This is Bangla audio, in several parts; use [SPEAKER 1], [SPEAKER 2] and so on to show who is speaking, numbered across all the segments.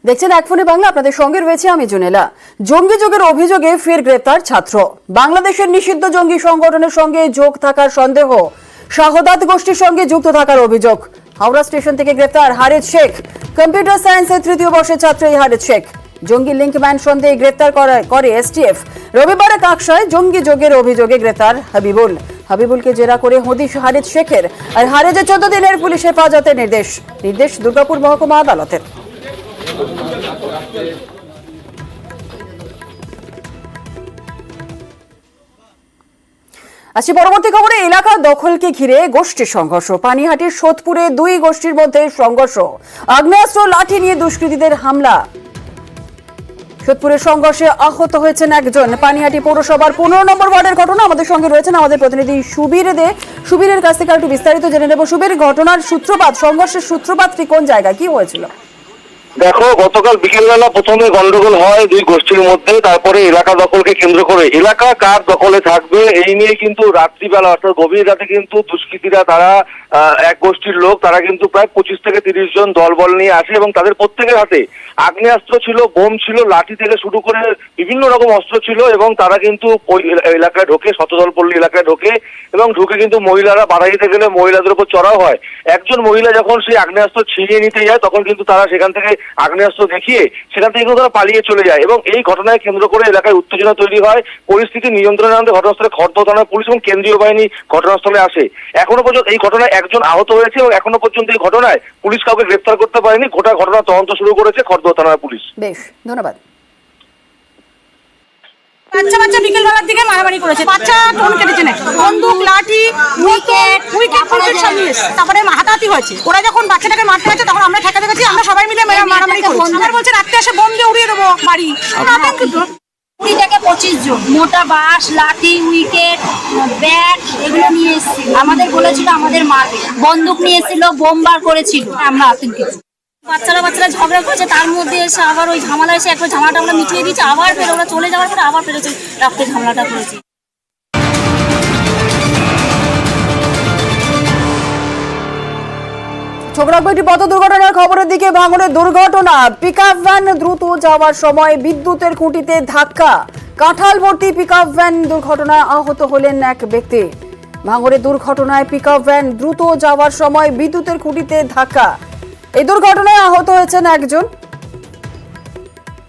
[SPEAKER 1] দেখছেন এক ফোনে বাংলা, আপনাদের সঙ্গে রয়েছে আমি জুনেলা। জঙ্গি যোগের অভিযোগে ফের গ্রেপ্তার ছাত্র। বাংলাদেশের নিষিদ্ধ জঙ্গি সংগঠনের সঙ্গে যোগ থাকার সন্দেহ, শাহাদাত গোষ্ঠীর সঙ্গে যুক্ত থাকার অভিযোগ। হাওড়া স্টেশন থেকে গ্রেপ্তার হারিজ শেখ। কম্পিউটার সায়েন্সের তৃতীয় বর্ষের ছাত্র এই হারিজ শেখ। জঙ্গি লিঙ্কম্যান সন্দেহে গ্রেপ্তার করে এসটিএফ। রবিবার কাকসায় জঙ্গি যোগের অভিযোগে গ্রেপ্তার হাবিবুলকে জেরা করে হদিশ হারিজ শেখের। আর হারিজের 14 দিনের পুলিশ হেফাজতে নির্দেশ দুর্গাপুর মহকুমা আদালতের। আসি পরবর্তী খবরে। এলাকা দখলকে ঘিরে গোষ্ঠীর সংঘর্ষ। পানিহাটির সোদপুরে দুই গোষ্ঠীর মধ্যে সংঘর্ষ। আগ্নেয়াস্ত্র লাঠি নিয়ে দুষ্কৃতীদের হামলা। সোদপুরের সংঘর্ষে আহত হয়েছেন একজন। পানিহাটি পৌরসভার 15 নম্বর ওয়ার্ডের ঘটনা। আমাদের সঙ্গে রয়েছেন আমাদের প্রতিনিধি সুবীরের কাছ থেকে একটু বিস্তারিত জেনে নেব। সুবীর, ঘটনার সূত্রপাত, সংঘর্ষের সূত্রপাতটি কোন জায়গায়, কি হয়েছিল?
[SPEAKER 2] দেখো, গতকাল বিকেলবেলা প্রথমে গন্ডগোল হয় দুই গোষ্ঠীর মধ্যে, তারপরে এলাকা দখলকে কেন্দ্র করে এলাকা কার দখলে থাকবে এই নিয়ে কিন্তু রাত্রিবেলা অর্থাৎ গভীর রাতে কিন্তু দুষ্কৃতীরা তারা এক গোষ্ঠীর লোক তারা কিন্তু প্রায় 25 থেকে 30 জন দলবল নিয়ে আসে এবং তাদের প্রত্যেকের হাতে আগ্নেয়াস্ত্র ছিল, বোম ছিল, লাঠি থেকে শুরু করে বিভিন্ন রকম অস্ত্র ছিল এবং তারা কিন্তু এলাকায় ঢোকে, শতদলপল্লী এলাকায় ঢোকে এবং ঢুকে কিন্তু মহিলারা বাধা দিতে গেলে মহিলাদের উপর চড়াও হয়। একজন মহিলা যখন সেই আগ্নেয়াস্ত্র ছিনিয়ে নিতে যায় তখন কিন্তু তারা সেখান থেকে আগ্নেয়াস্ত্র দেখিয়ে সেখান থেকে কিন্তু তারা পালিয়ে চলে যায় এবং এই ঘটনায় কেন্দ্র করে এলাকায় উত্তেজনা তৈরি হয়। পরিস্থিতি নিয়ন্ত্রণে আনতে ঘটনাস্থলে খড়দহ থানার পুলিশ এবং কেন্দ্রীয় বাহিনী ঘটনাস্থলে আসে। এখনো পর্যন্ত এই ঘটনায় একজন আহত হয়েছে এবং এখনো পর্যন্ত এই ঘটনায় পুলিশ কাউকে গ্রেফতার করতে পারেনি। গোটা ঘটনা তদন্ত শুরু করেছে খড়দহ থানার পুলিশ।
[SPEAKER 1] বেশ, ধন্যবাদ।
[SPEAKER 3] বাচ্চা বিকেল বেলার দিকে মারামারি করেছে, বাচ্চা টোন কেটেছে নাকি, বন্দুক, লাঠি, উইকেট সামনে এসে তারপরে হাতাহাতি হয়েছে। ওরা যখন বাচ্চাটাকে মারতে হয়েছে তখন আমরা ঠেকাতে গেছি, আমরা সবাই মিলে মারামারি করেছি। আমার বলছে রাত্রে এসে বোম দিয়ে উড়িয়ে দেবো বাড়ি।
[SPEAKER 4] 20 থেকে 25 জন মোটা বাঁশ, লাঠি, উইকেট, ব্যাট এগুলো নিয়ে এসেছিল। আমাদের বলেছিল আমাদের মারবে, বন্দুক নিয়ে এসেছিল, বোম বার করেছিল। আমরা আতঙ্কিত। বাচ্চারা ঝগড়া করেছে, তার মধ্যে এসে আবার ওই ঝামেলা এসে একবার ঝামেলাটা আমরা মিটিয়ে দিয়েছি। আবার ফের ওরা চলে যাওয়ার পরে আবার ফেরেছে, রাত্রে ঝামেলাটা করেছে।
[SPEAKER 1] একটি পথ দুর্ঘটনার খবরের দিকে। ভাঙড়ের দুর্ঘটনা। পিকআপ ভ্যান দ্রুত যাওয়ার সময় বিদ্যুতের খুঁটিতে ধাক্কা। কাঁঠাল ভর্তি পিকআপ ভ্যান দুর্ঘটনায় আহত হলেন এক ব্যক্তি। ভাঙড়ের দুর্ঘটনায় পিকআপ ভ্যান দ্রুত যাওয়ার সময় বিদ্যুতের খুঁটিতে ধাক্কা। এই দুর্ঘটনায় আহত হয়েছেন একজন।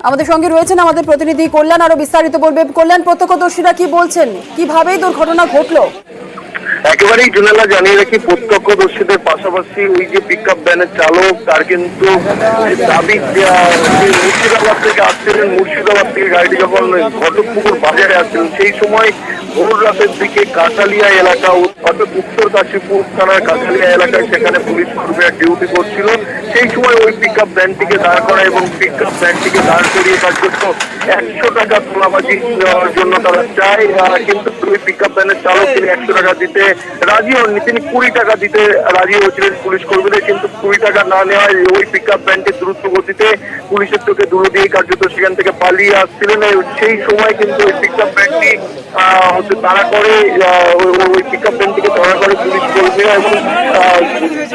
[SPEAKER 1] আমাদের সঙ্গে রয়েছেন আমাদের প্রতিনিধি কল্যাণ, আরো বিস্তারিত বলবে। কল্যাণ, প্রত্যক্ষদর্শীরা কি বলছেন, কিভাবে দুর্ঘটনা ঘটলো?
[SPEAKER 2] একেবারেই জুনেলা জানিয়ে রাখি, প্রত্যক্ষদর্শীদের পাশাপাশি ওই যে পিকআপ ভ্যানের চালক তার কিন্তু দাবি মুর্শিদাবাদ থেকে আসছিলেন, মুর্শিদাবাদ থেকে গাড়িটি যখন ঘটকপুকুর বাজারে আসছিলেন সেই সময় ভোর রাতের দিকে কাঁঠালিয়া এলাকা অর্থাৎ উত্তর কাশীপুর থানার কাঁঠালিয়া এলাকায় সেখানে পুলিশ কর্মীরা ডিউটি করছিল। সেই সময় ওই পিকআপ ভ্যানটিকে দাঁড় করা এবং পিকআপ ভ্যানটিকে দাঁড় করিয়ে তার জন্য 100 টাকা তোলাবাজি নেওয়ার জন্য তারা চায়, কিন্তু ওই পিকআপ ভ্যানের চালক তিনি 100 টাকা দিতে রাজি হননি। তিনি 20 টাকা দিতে রাজি হয়েছিলেন পুলিশ কর্মীদের, কিন্তু 20 টাকা না নেওয়ায় ওই পিকআপ ভ্যানটি দ্রুত গতিতে পুলিশের চোখে ধুলো দিয়ে কার্যত সেখান থেকে পালিয়ে আসছিলেন। সেই সময় কিন্তু ওই পিকআপ ভ্যানটি তাড়া করে, ওই পিকআপ ভ্যানটিকে তাড়া করে পুলিশ কর্মীরা এবং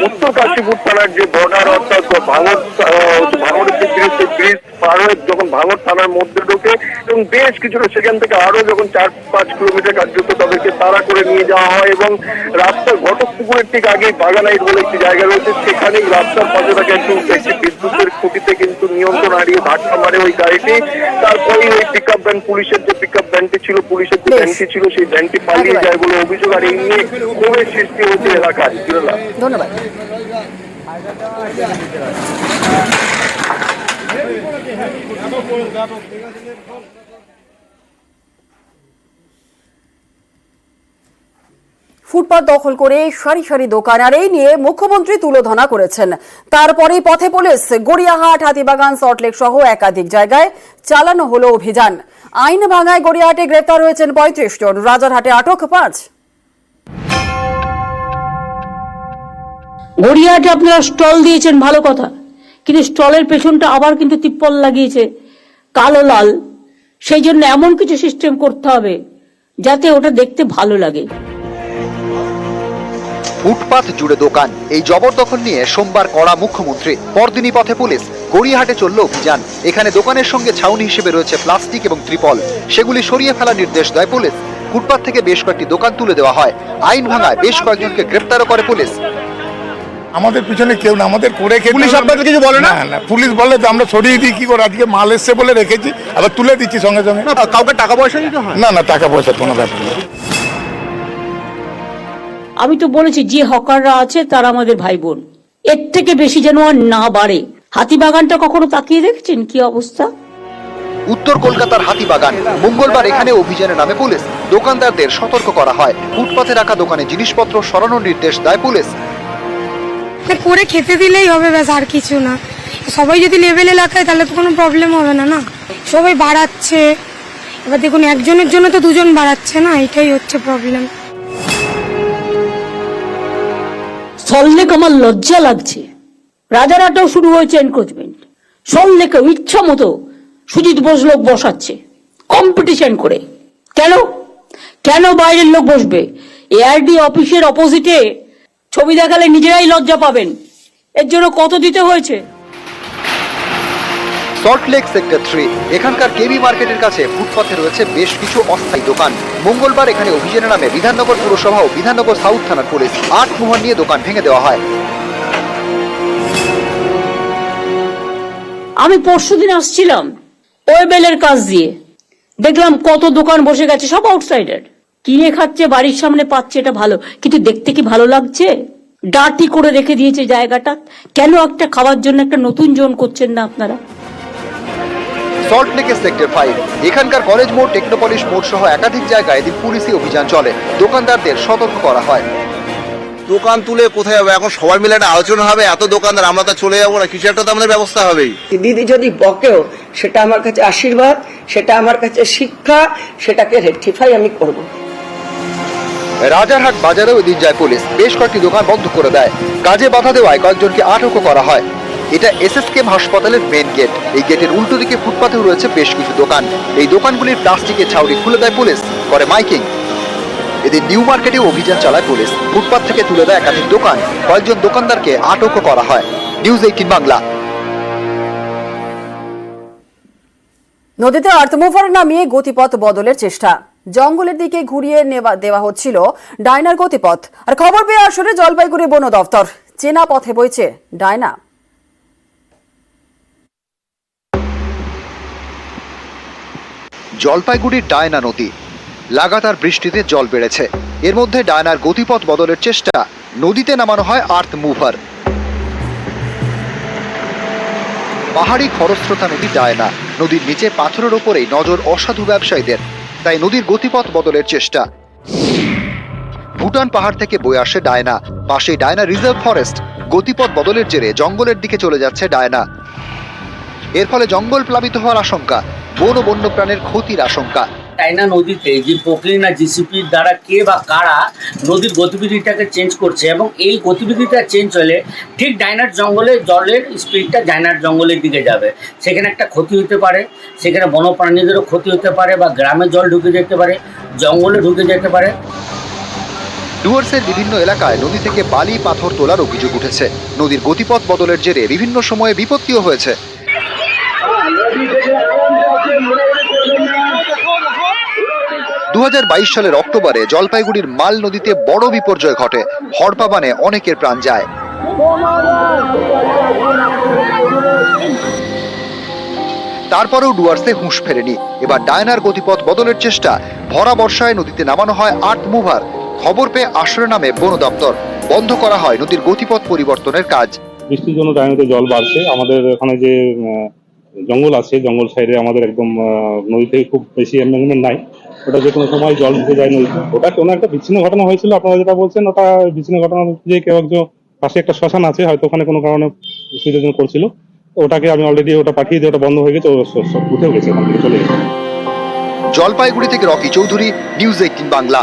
[SPEAKER 2] উত্তর কাশীপুর থানার যে বর্ডার অর্থাৎ ভাঙড়ের যে ব্রিজ পার হয়ে যখন ভাঙড় থানার মধ্যে ঢোকে এবং বেশ কিছুটা সেখান থেকে আরো যখন 4-5 কিলোমিটার কার্যত তাদেরকে তাড়া করে নিয়ে যাওয়া হয় এবং রাস্তার ঘটকপুকুরের ঠিক আগে বাগানাইট বলে একটি জায়গা রয়েছে, সেখানেই রাস্তার পাশে থাকা একটি বিদ্যুতের খুঁটিতে কিন্তু নিয়ন্ত্রণ হারিয়ে ধাক্কা মারে ওই গাড়িটি। তারপরে ওই পিকআপ ভ্যান, পুলিশের যে পিকআপ ভ্যানটি ছিল, পুলিশের যে ভ্যানটি ছিল সেই ভ্যানটি পালিয়ে যায় বলে অভিযোগ। আর এই নিয়ে ক্ষোভের সৃষ্টি হয়েছে এলাকায়।
[SPEAKER 1] ধন্যবাদ। ফুটপাত দখল করে সারি সারি দোকান, আর এই নিয়ে মুখ্যমন্ত্রী তুলোধনা করেছেন। তারপরেই পথে পুলিশ। গড়িয়াহাট, হাতিবাগান, সল্টলেক সহ একাধিক জায়গায় চালানো হলো অভিযান। আইন ভাঙায় গড়িয়াহাটে গ্রেপ্তার হয়েছেন 35 জন, রাজারহাটে আটক 5।
[SPEAKER 5] গড়িয়াহাটে আপনারা স্টল দিয়েছেন, ভালো কথা, কিন্তু স্টলের পেছনটা আবার কিন্তু তিপ্পল লাগিয়েছে কালো লাল। সেই জন্য এমন কিছু সিস্টেম করতে হবে যাতে ওটা দেখতে ভালো লাগে।
[SPEAKER 6] ফুটপাত জুড়ে দোকান, এই জবরদখল নিয়ে সোমবার কড়া মুখ্যমন্ত্রী। পরদিনই পথে পুলিশ। গড়িয়াহাটে চলল অভিযান। এখানে দোকানের সঙ্গে ছাউনি হিসেবে রয়েছে প্লাস্টিক এবং ত্রিপল, সেগুলি সরিয়ে ফেলার নির্দেশ দেয় পুলিশ। ফুটপাত থেকে বেশ কয়েকটি দোকান তুলে দেওয়া হয়। আইন ভাঙায় বেশ কয়েকজনকে গ্রেপ্তারও করে পুলিশ।
[SPEAKER 7] আমাদের পিছনে কেউ না, আমাদের করে খেতে
[SPEAKER 8] পুলিশ আপনাদের কিছু বলে না?
[SPEAKER 7] না, পুলিশ বলে তো আমরা সরিয়ে দিই কি করে, আজকে মাল এসছে বলে রেখেছি, আবার তুলে দিচ্ছি সঙ্গে সঙ্গে।
[SPEAKER 8] কাউকে টাকা পয়সা দিতে হয়?
[SPEAKER 7] না, টাকা পয়সার কোনো ব্যাপার নেই।
[SPEAKER 5] আমি তো বলেছি যে হকাররা আছে তারা আমাদের ভাই বোন, এর থেকে বেশি যেন আর না বাড়ে। হাতিবাগানটা কখনো তাকিয়ে দেখছেন কি অবস্থা?
[SPEAKER 6] উত্তর কলকাতার হাতিবাগান, মঙ্গলবার এখানে অভিযানে নামে পুলিশ। দোকানদারদের সতর্ক করা হয়। ফুটপাতে রাখা দোকানে জিনিসপত্র সরানোর নির্দেশ দেয় পুলিশ।
[SPEAKER 9] করে খেতে দিলেই হবে, ব্যাস, আর কিছু না। সবাই যদি লেভেলে লাগায় তাহলে তো কোনো প্রবলেম হবে না। না, সবাই বাড়াচ্ছে, এবার দেখুন একজনের জন্য তো দুজন বাড়াচ্ছে না, এটাই হচ্ছে প্রবলেম।
[SPEAKER 5] সল্লেক আমার লজ্জা লাগছে। রাজারহাটেও শুরু হয়েছে এনক্রোচমেন্ট। সল্লেকেও ইচ্ছা মতো সুজিত বোস লোক বসাচ্ছে কম্পিটিশন করে। কেন কেন বাইরের লোক বসবে? এআরডি অফিসের অপোজিটে ছবি দেখালে নিজেরাই লজ্জা পাবেন। এর জন্য কত দিতে হয়েছে?
[SPEAKER 6] সল্টলেক সেক্টর 3 এখানকার কেবি মার্কেটের কাছে ফুটপাথে রয়েছে বেশ কিছু অস্থায়ী দোকান। মঙ্গলবার এখানে অভিযানের নামে বিধাননগর পুরসভা ও বিধাননগর সাউথ থানার পুলিশ 8 মোহর নিয়ে দোকান ভেঙে দেওয়া হয়।
[SPEAKER 5] আমি পরশুদিন আসছিলাম ওয়েবেলের কাজ দিয়ে, দেখলাম কত দোকান বসে গেছে, সব আউটসাইডার। কিনে খাচ্ছে, বাড়ির সামনে পাচ্ছে, এটা ভালো, কিন্তু দেখতে কি ভালো লাগছে? ডার্টি করে রেখে দিয়েছে জায়গাটা। কেন একটা খাওয়ার জন্য একটা নতুন জোন করছেন না আপনারা?
[SPEAKER 6] সল্টলেকের সেক্টর 5 এখানকার কলেজ মোড়, টেকনোপলিশ মোড় সহ একাধিক জায়গায় এদিন পুলিশি অভিযান চলে। দোকানদারদের সতর্ক করা হয়।
[SPEAKER 8] দোকান তুলে কোথায় যাবে? এখন সবাই মিলে একটা আলোচনা হবে, এত দোকানদার আমরা তো চলে যাবো না, কিছু একটা তো আমাদের ব্যবস্থা হবেই।
[SPEAKER 10] দিদি যদি বকেও সেটা আমার কাছে আশীর্বাদ, সেটা আমার কাছে শিক্ষা, সেটাকে রেকটিফাই আমি করব।
[SPEAKER 6] রাজারহাট বাজারেও এদিন যায় পুলিশ, বেশ কয়েকটি দোকান বন্ধ করে দেয়। কাজে বাধা দেওয়ায় কয়েকজনকে আটকও করা হয়। এটা এসএসকেএম হাসপাতালের মেন গেট। এই গেটের উল্টো দিকে ফুটপাতেও রয়েছে বেশ কিছু দোকান। এই দোকানগুলির প্লাস্টিকের ছাউনি খুলে দেয় পুলিশ, করে মাইকিং। এদিন নিউ মার্কেটেও অভিযান চালায় পুলিশ। ফুটপাত থেকে তুলে দেয় একাধিক দোকান, কয়েকজন দোকানদারকে আটকও করা হয়। নিউজ 18 বাংলা।
[SPEAKER 1] নদীতে আর্থমুভার নামিয়ে গতিপথ বদলের চেষ্টা। জঙ্গলের দিকে ঘুরিয়ে দেওয়া হচ্ছিল ডায়নার গতিপথ। আর খবর পেয়ে আসরে জলপাইগুড়ি বন দফতর। চেনা পথে বইছে ডায়না।
[SPEAKER 6] জলপাইগুড়ির ডায়না নদী, লাগাতার বৃষ্টিতে জল বেড়েছে। এর মধ্যে ডায়নার গতিপথ বদলের চেষ্টা। নদীতে নামানো হয় আর্থ মুভার। পাহাড়ি খরস্রোতা নদী ডায়না। নদীর নিচে পাথরের ওপরেই নজর অসাধু ব্যবসায়ীদের, তাই নদীর গতিপথ বদলের চেষ্টা। ভুটান পাহাড় থেকে বয়ে আসে ডায়না, পাশেই ডায়না রিজার্ভ ফরেস্ট। গতিপথ বদলের জেরে জঙ্গলের দিকে চলে যাচ্ছে ডায়না। এর ফলে জঙ্গল প্লাবিত হওয়ার আশঙ্কা, বন ও বন্যপ্রাণের ক্ষতির আশঙ্কা।
[SPEAKER 11] ডায়না নদীতে যে পোকলিন আর জিসিপির দ্বারা কে বা কারা নদীর গতিবিধিটাকে চেঞ্জ করছে, এবং এই গতিবিধিটা চেঞ্জ হলে ঠিক ডায়নার জঙ্গলে জলের স্পিডটা ডায়নার জঙ্গলের দিকে যাবে। সেখানে একটা ক্ষতি হতে পারে, সেখানে বন্যপ্রাণীদেরও ক্ষতি হতে পারে, বা গ্রামে জল ঢুকে যেতে পারে, জঙ্গলে ঢুকে যেতে পারে।
[SPEAKER 6] ডুয়ার্সের বিভিন্ন এলাকায় নদী থেকে বালি পাথর তোলার অভিযোগ উঠেছে। নদীর গতিপথ বদলের জেরে বিভিন্ন সময়ে বিপত্তিও হয়েছে। 2022 সালের অক্টোবরে জলপাইগুড়ির মাল নদীতে বড় বিপর্যয় ঘটে। হড়পাবানে অনেকের প্রাণ যায়। তারপরেও ডুয়ার্সে হুঁশ ফেরেনি। এবার ডায়নার গতিপথ বদলের চেষ্টা। ভরা বর্ষায় নদীতে নামানো হয় আর্থ মুভার। খবর পেয়ে আশ্রয় নামে বন দপ্তর। বন্ধ করা হয় নদীর গতিপথ পরিবর্তনের কাজ।
[SPEAKER 12] বৃষ্টির জন্য ডায়নাতে জল বাড়ছে। আমাদের এখানে যে জঙ্গল আছে, জঙ্গল সাইডে আমাদের একদম নদী থেকে খুব বেশি এনভায়রনমেন্ট নাই। ওটা যে কোনো সময় জল ঢুকে যায় নদীতে। ওটা কোনো একটা বিচ্ছিন্ন ঘটনা হয়েছিল, আপনারা যেটা বলছেন ওটা বিচ্ছিন্ন ঘটনা, যে কেউ একজন পাশে একটা শ্মশান আছে, হয়তো ওখানে কোনো কারণে সুবিধার করছিল। ওটাকে আমি অলরেডি ওটা পাঠিয়ে দিয়ে ওটা বন্ধ হয়ে গেছে, উঠেও গেছে, ওখান থেকে চলে গেছে।
[SPEAKER 6] জলপাইগুড়ি থেকে রকি চৌধুরী, নিউজ 18 বাংলা।